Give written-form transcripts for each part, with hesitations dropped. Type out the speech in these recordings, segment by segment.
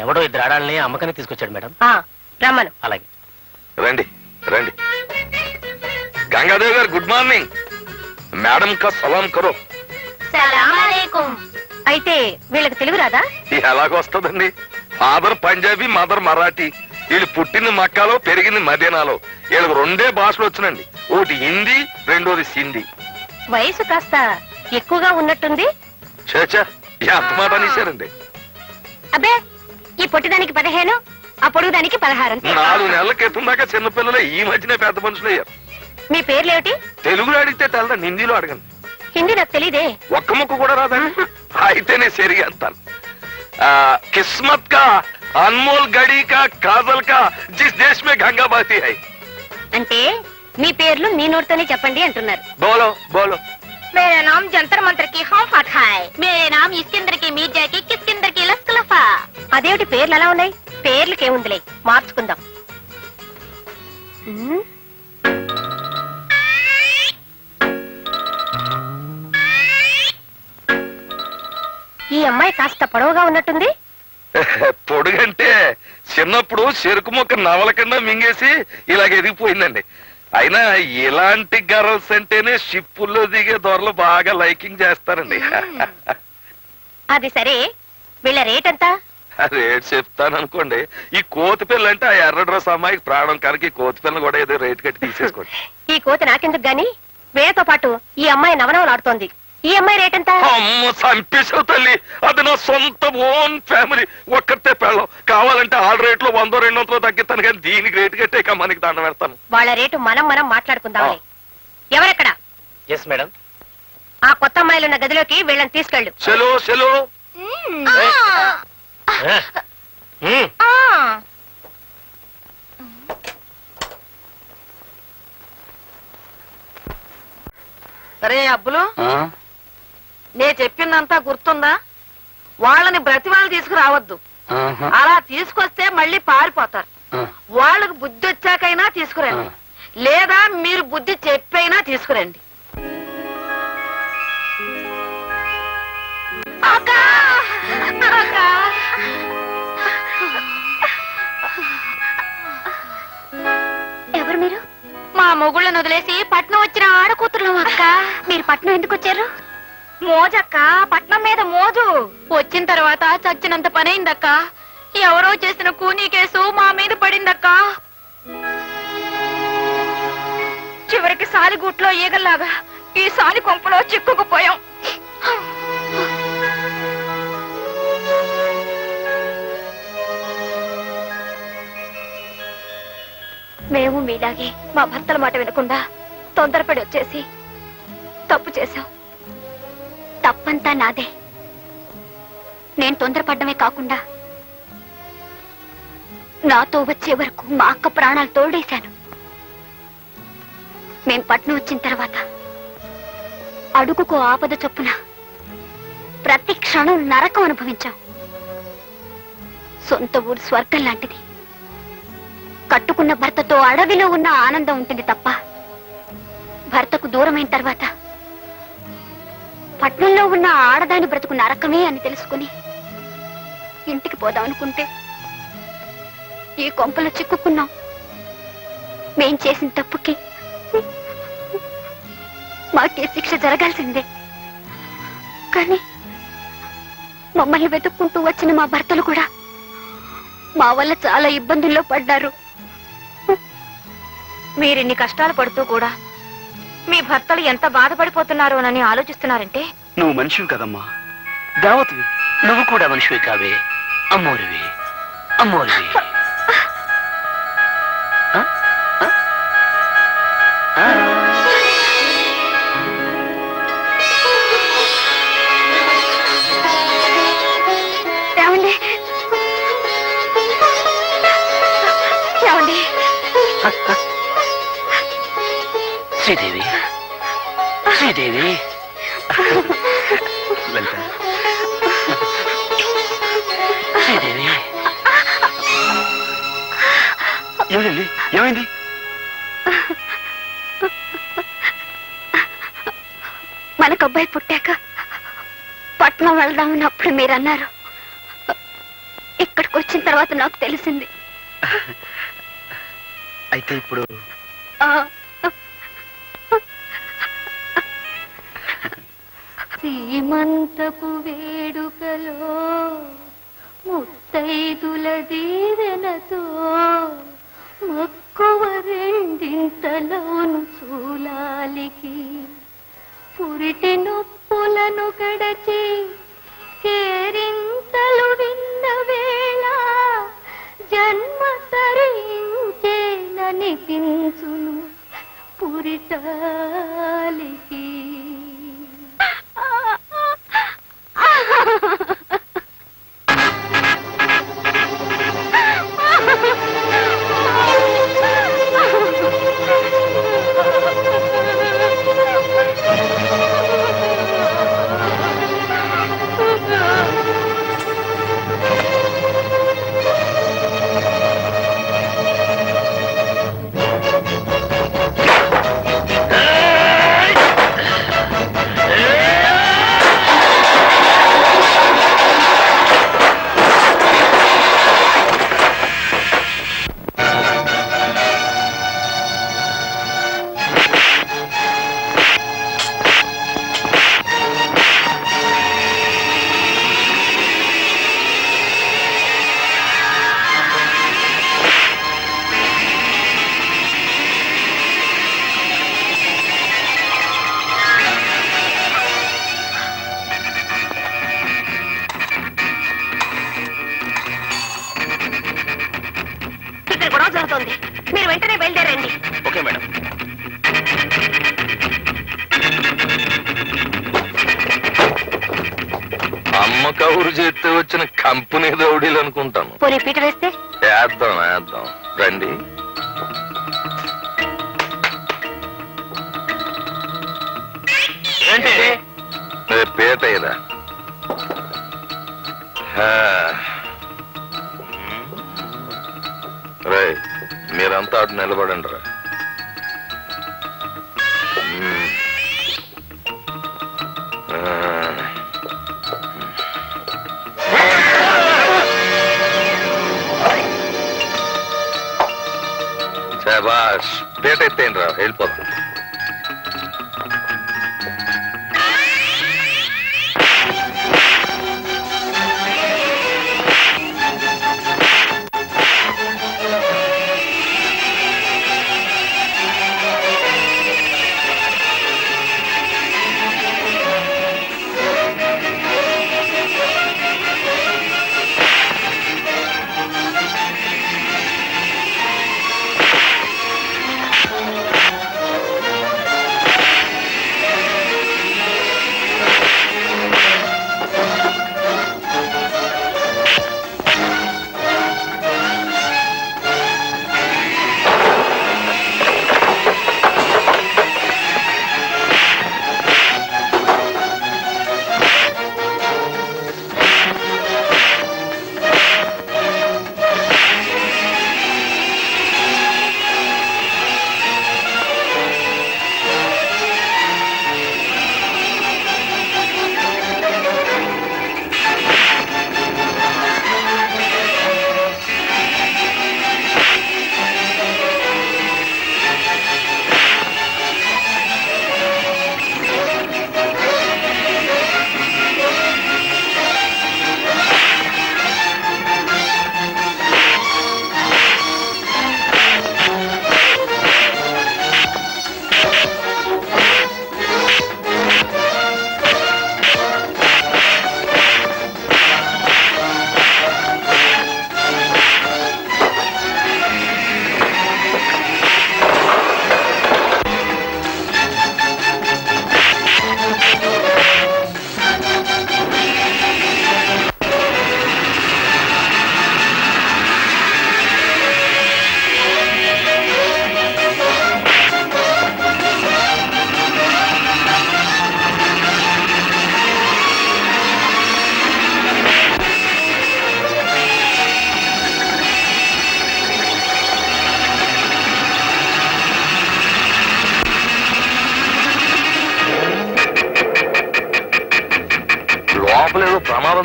ఎవడో ఇద్దరు ఆడాలని అమ్మకాన్ని తీసుకొచ్చాడు మేడం. రమ్మను. అలాగే రండి రండి. గంగాదేవి గారు గుడ్ మార్నింగ్. మేడం కా సలాం కరో. అయితే వీళ్ళకి తెలుగు రాదా? ఎలాగొస్తుందండి? Father Punjabi, mother Marathi. వీళ్ళు పుట్టింది మక్కాలో, పెరిగింది మదీనాలో. వీళ్ళకి రెండే భాషలు వచ్చినండి, ఒకటి హిందీ, రెండోది సింధీ. వయసు కాస్త ఎక్కువగా ఉన్నట్టుంది. చేచా ఎంత మాట అనేశారండి. అబ్బే, ఈ పొట్టిదానికి 15, ఆ పొడుగుదానికి 16. 4 నెలల క్రితం దాకా చిన్నపిల్లలే, ఈ మధ్యనే పెద్ద మనుషులు అయ్యారు. మీ పేర్లేమిటి? తెలుగులో అడిగితే తెలదండి, హిందీలో అడగండి. హిందీ నాకు తెలీదే. ఒక్క ముక్క కూడా రాదండి. అయితేనే సరిగేస్తాను. కిస్మత్ కా అన్మోల్ గడి కా కాజల్ కా జిస్ దేశ్ మే గంగా బహతీ హై. అంటే మీ పేర్లు మీ నోటితోనే చెప్పండి అంటున్నారు. బోలో బోలో. मेरा नाम जंतर मंतर की हम फट है. मेरे नाम इस्किंदर की मीर्जा की किस्किंदर की लस्कलफा. అదేమిటి పేర్లు అలా ఉన్నాయి? పేర్లకేముందిలే, మార్చుకుందాం. ఈ అమ్మాయి కాస్త పొడవుగా ఉన్నట్టుంది. పొడుగంటే చిన్నప్పుడు చెరుకు మొక్క నవల కింద మింగేసి ఇలాగ ఎదిగిపోయిందండి. అయినా ఇలాంటి గర్ల్స్ అంటేనే షిప్పుల్లో దిగే దొరలు బాగా లైకింగ్ చేస్తారండి. అది సరే, వీళ్ళ రేట్ ఎంత? రేట్ చెప్తాను అనుకోండి. ఈ కోతి పిల్ల అంటే ఆ ఎర్ర డ్రెస్ అమ్మాయికి ప్రాణం కనుక ఈ కోతి పిల్లని కూడా ఏదో రేట్ కట్టి తీసేసుకోండి. ఈ కోతి నాకెందుకు గాని, వీళ్ళతో పాటు ఈ అమ్మాయి నవనవలు ఆడుతోంది. ఈ అమ్మాయి రేట్ ఎంత? అమ్మ చంపేసావు తల్లి, అది నా సొంత ఓన్ ఫ్యామిలీ, ఒక్కటే పెళ్ళం. కావాలంటే ఆల్ రేట్ లో 100-200 తగ్గిస్తాను, కానీ దీనికి రేటు కట్టే మనకి దండం పెడతాను. వాళ్ళ రేటు మనం మాట్లాడుకుందాం. ఎవరెక్కడ? Yes madam. ఆ కొత్త అమ్మాయిలు ఉన్న గదిలోకి వీళ్ళని తీసుకెళ్ళు. చలో చలో. సరే అబ్బులు, నే చెప్పిందంతా గుర్తుందా? వాళ్ళని బ్రతిమాలు తీసుకురావద్దు. అలా తీసుకొస్తే మళ్ళీ పారిపోతారు. వాళ్ళకు బుద్ధి వచ్చాకైనా తీసుకురండి, లేదా మీరు బుద్ధి చెప్పైనా తీసుకురండి. ఎవరు మీరు? మా మొగుళ్ళను వదిలేసి పట్నం వచ్చిన ఆడకూతురు అక్క. మీరు పట్నం ఎందుకు వచ్చారు? మోజక్క, పట్నం మీద మోజు. వచ్చిన తర్వాత చచ్చినంత పనైందక్క. ఎవరో చేసిన కూనీ కేసు మా మీద పడిందక్క. చివరికి సాలిగూట్లో ఈగల్లాగా ఈ సాలి కొంపలో చిక్కుకుపోయాం. మేము మీలాగే మా భర్తల మాట వినకుండా తొందరపడి వచ్చేసి తప్పు చేశాం. తప్పంతా నాదే. నేను తొందరపడ్డమే కాకుండా నాతో వచ్చే వరకు మా అక్క ప్రాణాలు తోడేశాను. మేం పట్నం వచ్చిన తర్వాత అడుగుకో ఆపద చొప్పున ప్రతి క్షణం నరకం అనుభవించాం. సొంత ఊరు స్వర్గం లాంటిది. కట్టుకున్న భర్తతో అడవిలో ఉన్న ఆనందం ఉంటుంది తప్ప, భర్తకు దూరమైన తర్వాత పట్నంలో ఉన్న ఆడదాని బ్రతుకు నరకమే అని తెలుసుకుని ఇంటికి పోదామనుకుంటే ఈ కొంపలో చిక్కుకున్నాం. మేం చేసిన తప్పుకి మాకే శిక్ష జరగాల్సిందే. కానీ మమ్మల్ని వెతుక్కుంటూ వచ్చిన మా భర్తలు కూడా మా వల్ల చాలా ఇబ్బందుల్లో పడ్డారు. మీరిన్ని కష్టాలు పడుతూ కూడా మీ భర్తలు ఎంత బాధపడిపోతున్నారోనని ఆలోచిస్తున్నారంటే నువ్వు మనిషివి కదమ్మా, దేవతవి. నువ్వు కూడా మనిషివి కావే. అమ్మోరివి అమ్మోరివి ఏమండి ఏమండి శ్రీదేవి శ్రీదేవి లలిత శ్రీదేవి ఏమైంది ఏమైంది మనకు అబ్బాయి పుట్టాక పట్నం వెళ్దామని అప్పుడు మీరు అన్నారు. ఇక్కడికి వచ్చిన తర్వాత నాకు తెలిసింది. అయితే ఇప్పుడు సీమంతపు వేడుకలో ముత్తైదుల దీవెనతో మక్కువ రెండింతలోను చూలాలికి పురిటి నొప్పులను గడచి కేరింతలు విన్న వేళ జన్మ తరించేననిపించును పురిటాలికి. మీరు వెంటనే బయలుదేరండి. Okay madam. అమ్మ కబురు చేస్తే వచ్చిన కంపెనీ రౌడీలు అనుకుంటాను. పోనీ పీట వేస్తే వేద్దాం వేద్దాం రండి. ఏంటి పేట ఇదా రే మీరంతా అటు నిలబడండి రా. శభాష్ పేట ఎత్తేయండి రా వెళ్ళిపోతాం.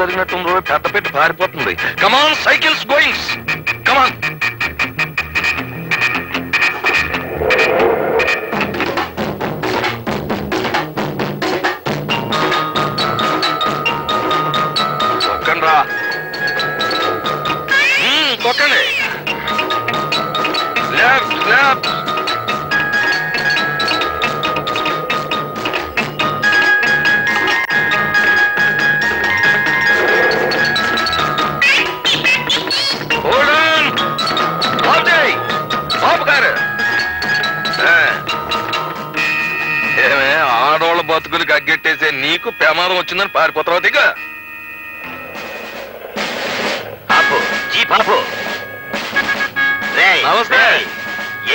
జరిగినట్టుందో పెద్ద పెట్టి పారిపోతుంది. కమాన్ సైకిల్స్ గోయింగ్స్, కమాన్. తొక్కండి రా, తొక్కండి. Left left. ఏమే ఆడవాళ్ళ బతుకులకి అగ్గెట్టేసే నీకు ప్రమాదం వచ్చిందని పారిపోతావు దిగ. నమస్తే.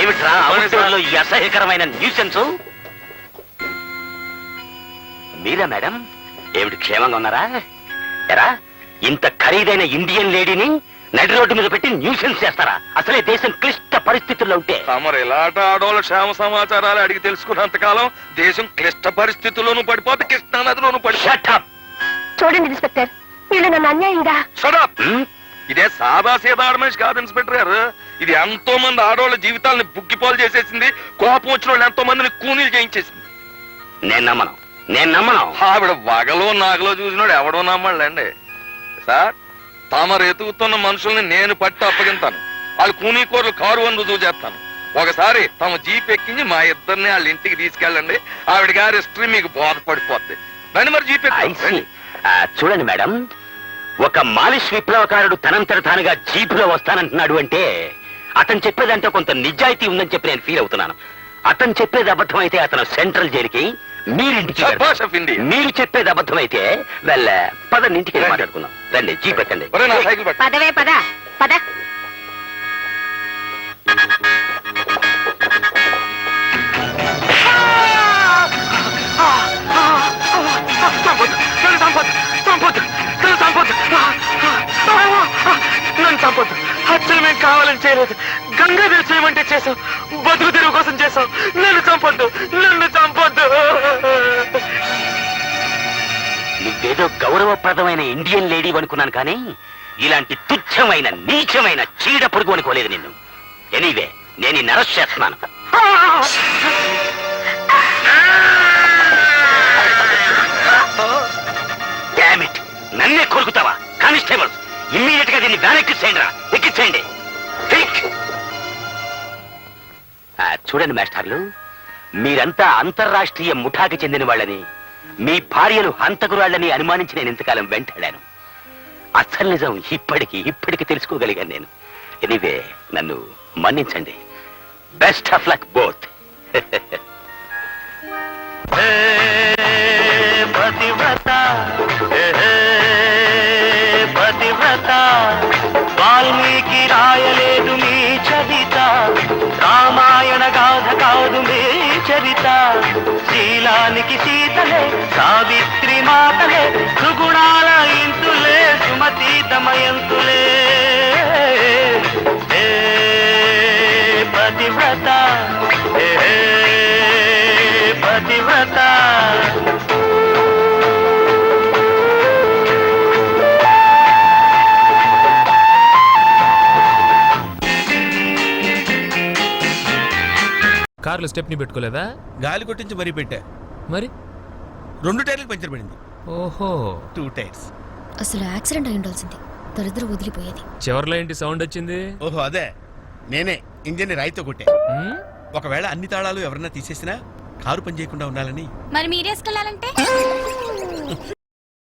ఏమిట్రా అవసరంలో ఈ అసహ్యకరమైన న్యూసెన్స్? మీరా మేడం? ఏమిటి క్షేమంగా ఉన్నారా? ఎరా ఇంత ఖరీదైన ఇండియన్ లేడీని నడి రోడ్డు మీద పెట్టి న్యూసెన్స్ చేస్తారా? అసలే దేశం క్లిష్ట పరిస్థితుల్లో ఉంటే తమరు ఎలాంటి ఆడవాళ్ళ క్షేమ సమాచారాలు అడిగి తెలుసుకున్నంతకాలం దేశం క్లిష్ట పరిస్థితుల్లోనూ పడిపోతే కృష్ణా నదిలోనూ పడిపోతే. చూడండి ఇన్స్పెక్టర్, వీళ్ళు నన్ను అన్యాయంగా. ఇదే సాదా సీదా ఆడ మనిషి కాదు ఇన్స్పెక్టర్ గారు. ఇది ఎంతో మంది ఆడవాళ్ళ జీవితాలని బుగ్గిపోలు చేసేసింది. కోపం వచ్చిన వాళ్ళు ఎంతో మందిని కూనీలు చేయించేసింది. నేను నమ్మను. ఆవిడ వగలో నాగలో చూసినాడు ఎవడో నమ్మళ్ళండి సార్. తమరు ఎతుకుతున్న మనుషుల్ని నేను పట్టి అప్పగింతాను. వాళ్ళు కూనీ కూరలు కారు వంద చేస్తాను. ఒకసారి తమ జీప్ ఎక్కించి మా ఇద్దరిని వాళ్ళ ఇంటికి తీసుకెళ్ళండి. ఆవిడ గారి హిస్టరీ మీకు బోధపడిపోద్ది. దాన్ని మరి జీప్ ఎక్కి చూడండి మేడం, ఒక మాలిష్ విప్లవకారుడు తనంతట తానుగా జీపులో వస్తానంటున్నాడు అంటే అతను చెప్పేదంటే కొంత నిజాయితీ ఉందని చెప్పి నేను ఫీల్ అవుతున్నాను. అతను చెప్పేది అబద్ధం అయితే అతను సెంట్రల్ జైలుకి, మీరింటికి. మీరు చెప్పేది అబద్ధం అయితే వెళ్ళ పదండి, ఇంటికి మాట్లాడుకుందాం. రండి, జీప్ ఎక్కండి. పదవే పద పద. నన్ను చంపొద్దు. హత్యలు మేము కావాలని చేయలేదు. గంగాధర చేయమంటే చేసాం. బతుకు తెరువు కోసం చేసాం. నన్ను చంపొద్దు, నన్ను చంపొద్దు. నువ్వేదో గౌరవప్రదమైన ఇండియన్ లేడీ అనుకున్నాను, కానీ ఇలాంటి తుచ్చమైన నీచమైన చీడ పొరుగు అనుకోలేదు నిన్ను. ఎనీవే, నేను ఈ అరెస్ట్ చేస్తున్నాను. Damn it! నన్నే కొరుకుతావా? కానిస్టేబుల్, ఇమ్మీడియట్ గా దీన్ని వ్యాన్ ఎక్కించేయండి రా, ఎక్కించేయండి. చూడండి మాస్టర్లు, మీరంతా అంతర్రాష్ట్రీయ ముఠాకి చెందిన వాళ్ళని, మీ భార్యలు హంతకురాళ్ళని అనుమానించి నేను ఇంతకాలం వెంటాడాను. అసలు నిజం ఇప్పటికి తెలుసుకోగలిగాను నేను. ఎనీవే, నన్ను మన్నించండి. Best of luck both. పతివ్రత వాల్మీకి రాయలేదు మీ చరిత. రామాయణ గాథ కాదు మీ చరిత. శీలానికి సీతలే, సావిత్రి మాతలే, సుగుణాల ఇంతులే, సుమతి దమయంతులే. పతివ్రత పతివ్రత. కార్లో స్టెప్ని పెట్టుకోలేదా? గాలి కొట్టించి మరీ పెట్టా. మరి 2 టైర్లకు పంచర్ పడింది. ఓహో, 2 టైర్స్. అసలు యాక్సిడెంట్ అయి ఉండాల్సింది. దరిద్రం వదిలిపోయేది. చివర్లో ఏంటి సౌండ్ వచ్చింది? ఓహో అదే, నేనే ఇంజన్ రాయితో కొట్టా. ఒకవేళ అన్ని తాళాలు ఎవరన్నా తీసేసినా కారు పని చేయకుండా ఉండాలని. మరి మీరేసుకెళ్ళాలంటే